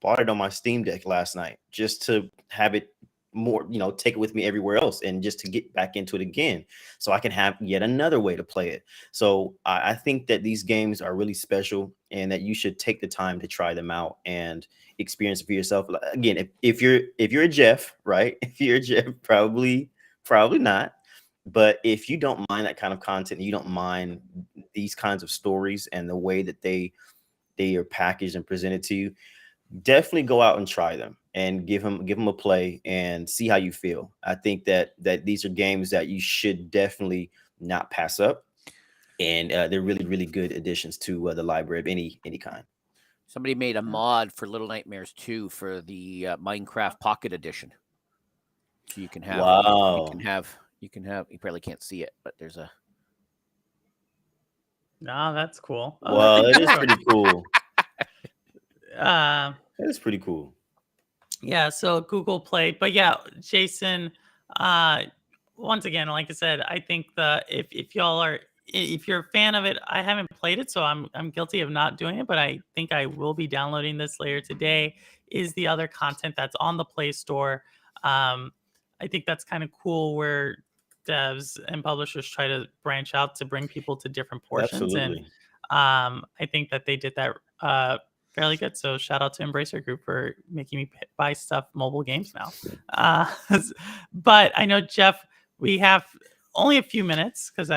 bought it on my Steam Deck last night just to have it more, take it with me everywhere else, and just to get back into it again so I can have yet another way to play it. So I think that these games are really special, and that you should take the time to try them out and experience it for yourself. Again, if you're a Jeff, right? If you're a Jeff, probably not. But if you don't mind that kind of content, you don't mind these kinds of stories and the way that they are packaged and presented to you, definitely go out and try them and give them a play and see how you feel. I think that these are games that you should definitely not pass up, and they're really, really good additions to the library of any kind. Somebody made a mod for Little Nightmares 2 for the Minecraft Pocket Edition. So you can have, Wow. you probably can't see it, but there's a. No, that's cool. Well, it is pretty cool. Uh, It's pretty cool. Yeah, so Google Play. But yeah, Jason, once again, like I said, I think if you're a fan of it, I haven't played it, so I'm guilty of not doing it, but I think I will be downloading this later today. Is the other content that's on the Play Store. I think that's kind of cool, where devs and publishers try to branch out to bring people to different portions. Absolutely. And I think that they did that fairly good. So shout out to Embracer Group for making me buy stuff, mobile games now. But I know, Jeff, we have only a few minutes because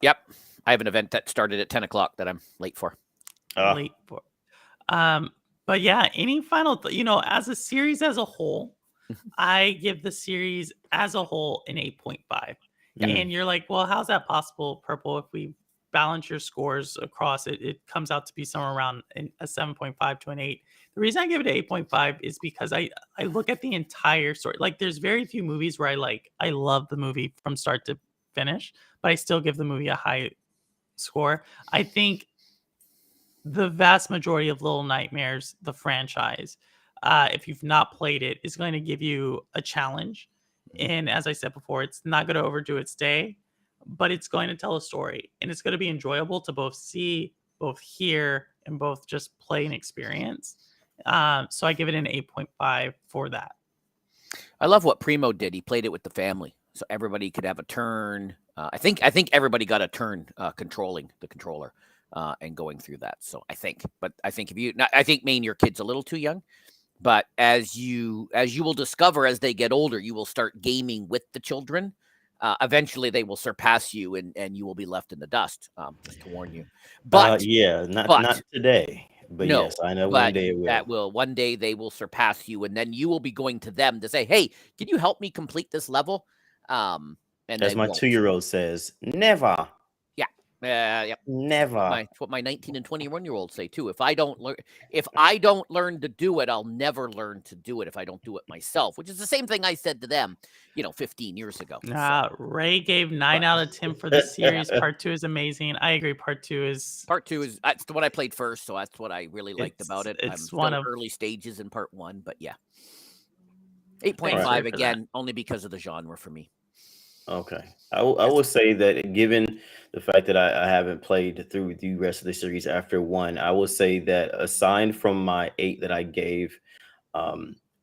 Yep. I have an event that started at 10 o'clock that I'm late for. late for. But yeah, any final, as a series as a whole, I give the series as a whole an 8.5. And you're like, well, how's that possible, Purple? If we balance your scores across, it comes out to be somewhere around a 7.5 to an 8. The reason I give it an 8.5 is because I look at the entire story. Like, there's very few movies where I love the movie from start to finish, but I still give the movie a high score. I think the vast majority of Little Nightmares, the franchise, if you've not played it, is going to give you a challenge. And as I said before, it's not going to overdo its day, but it's going to tell a story, and it's going to be enjoyable to both see, both hear, and both just play and experience. So I give it an 8.5 for that. I love what Primo did. He played it with the family, so everybody could have a turn. I think everybody got a turn controlling the controller and going through that. So I think I think Mayne, your kid's a little too young. But as you will discover as they get older, you will start gaming with the children. Eventually, they will surpass you, and you will be left in the dust. Just to warn you. But not today. But no, yes, I know one day it will. One day they will surpass you, and then you will be going to them to say, "Hey, can you help me complete this level?" And as my 2-year-old says, never. Yep. Never. That's what my 19 and 21-year-olds say too. If I don't learn to do it, I'll never learn to do it if I don't do it myself, which is the same thing I said to them, 15 years ago. Ray gave 9 out of 10 for the series. Part 2 is amazing. I agree. Part 2 is that's the one I played first, so that's what I really liked about it. It's I'm one still of early stages in part 1, but yeah. 8.5 Right. again, only because of the genre for me. Okay. I will say that, given the fact that I haven't played through the rest of the series after 1, I will say that aside from my 8 that I gave,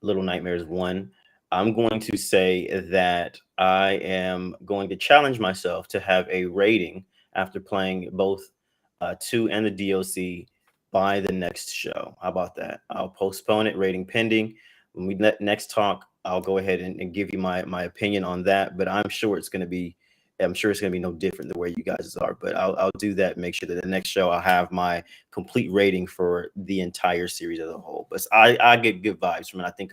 Little Nightmares 1. I'm going to say that I am going to challenge myself to have a rating after playing both 2 and the DLC by the next show. How about that? I'll postpone it, rating pending. When we next talk, I'll go ahead and give you my opinion on that. But I'm sure it's going to be no different than where you guys are. But I'll do that. Make sure that the next show I'll have my complete rating for the entire series as a whole. But I get good vibes from it. I think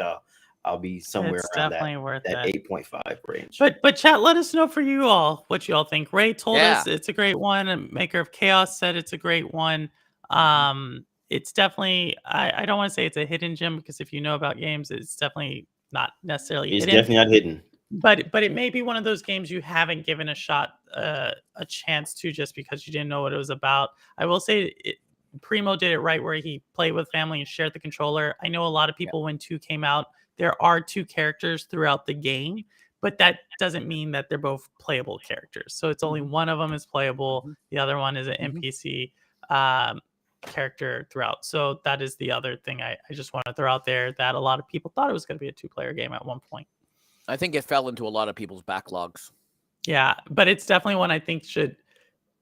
I'll be somewhere It's around definitely worth that it. 8.5 range. But chat, let us know for you all what you all think. Ray told us Yeah. it's a great one. And Maker of Chaos said it's a great one. It's definitely, I don't want to say it's a hidden gem, because if you know about games, it's definitely not necessarily It's hidden. definitely not hidden. But it may be one of those games you haven't given a shot, a chance to, just because you didn't know what it was about. I will say Primo did it right, where he played with family and shared the controller. I know a lot of people, when 2 came out, there are 2 characters throughout the game, but that doesn't mean that they're both playable characters. So it's only one of them is playable. The other one is an NPC character throughout. So that is the other thing I just want to throw out there, that a lot of people thought it was going to be a 2-player game at one point. I think it fell into a lot of people's backlogs. Yeah, but it's definitely one I think should,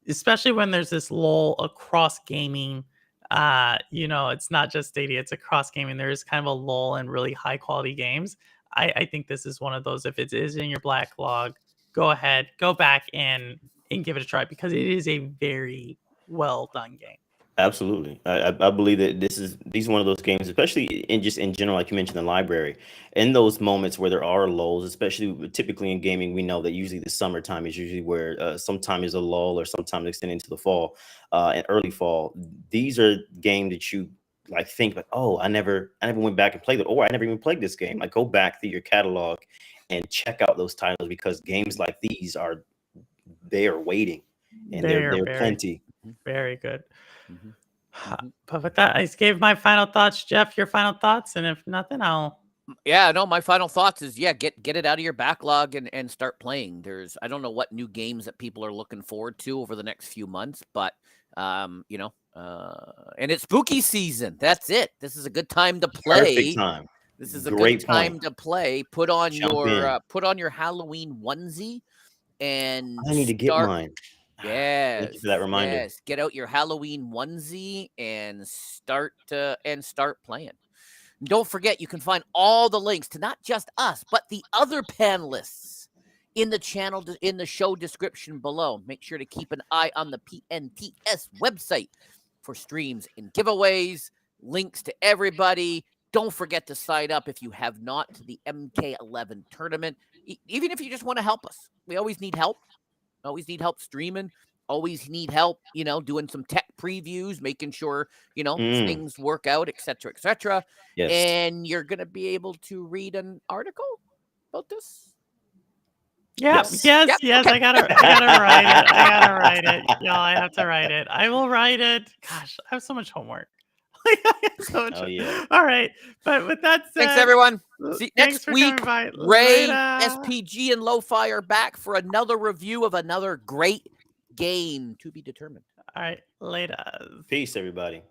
especially when there's this lull across gaming. It's not just Stadia, it's across gaming. There is kind of a lull in really high quality games. I think this is one of those. If it is in your backlog, go ahead, go back and give it a try, because it is a very well done game. Absolutely. I believe that these are one of those games, especially in general, like you mentioned, the library, in those moments where there are lulls, especially typically in gaming, we know that usually the summertime is usually where sometimes is a lull, or sometimes extending into the fall and early fall. These are games that you like think like, oh, I never went back and played it, or I never even played this game. Like, go back through your catalog and check out those titles, because games like these are waiting, and they're plenty. Very good. But with that, I just gave my final thoughts. Jeff, your final thoughts, and if nothing, I'll. Yeah, no, my final thoughts is, get it out of your backlog and start playing. I don't know what new games that people are looking forward to over the next few months, but and it's spooky season. That's it. This is a good time to play. Perfect time. This is a Great good time point. to play. Put on Jump your Halloween onesie and I need to get mine. Yes. Thank you for that reminder. Yes. Get out your Halloween onesie and start playing. And don't forget, you can find all the links to not just us, but the other panelists in the show description below. Make sure to keep an eye on the PNTS website for streams and giveaways, links to everybody. Don't forget to sign up if you have not to the MK11 tournament. Even if you just want to help us, we always need help. Always need help streaming. Always need help, doing some tech previews, making sure, things work out, etc., etc. Yes. And you're going to be able to read an article about this. Yeah, yes. Okay. I gotta write it. Y'all, I have to write it. I will write it. Gosh, I have so much homework. Yeah. All right. But with that said, thanks everyone. See, next week, Ray, later. SPG, and LoFi are back for another review of another great game to be determined. All right. Later. Peace, everybody.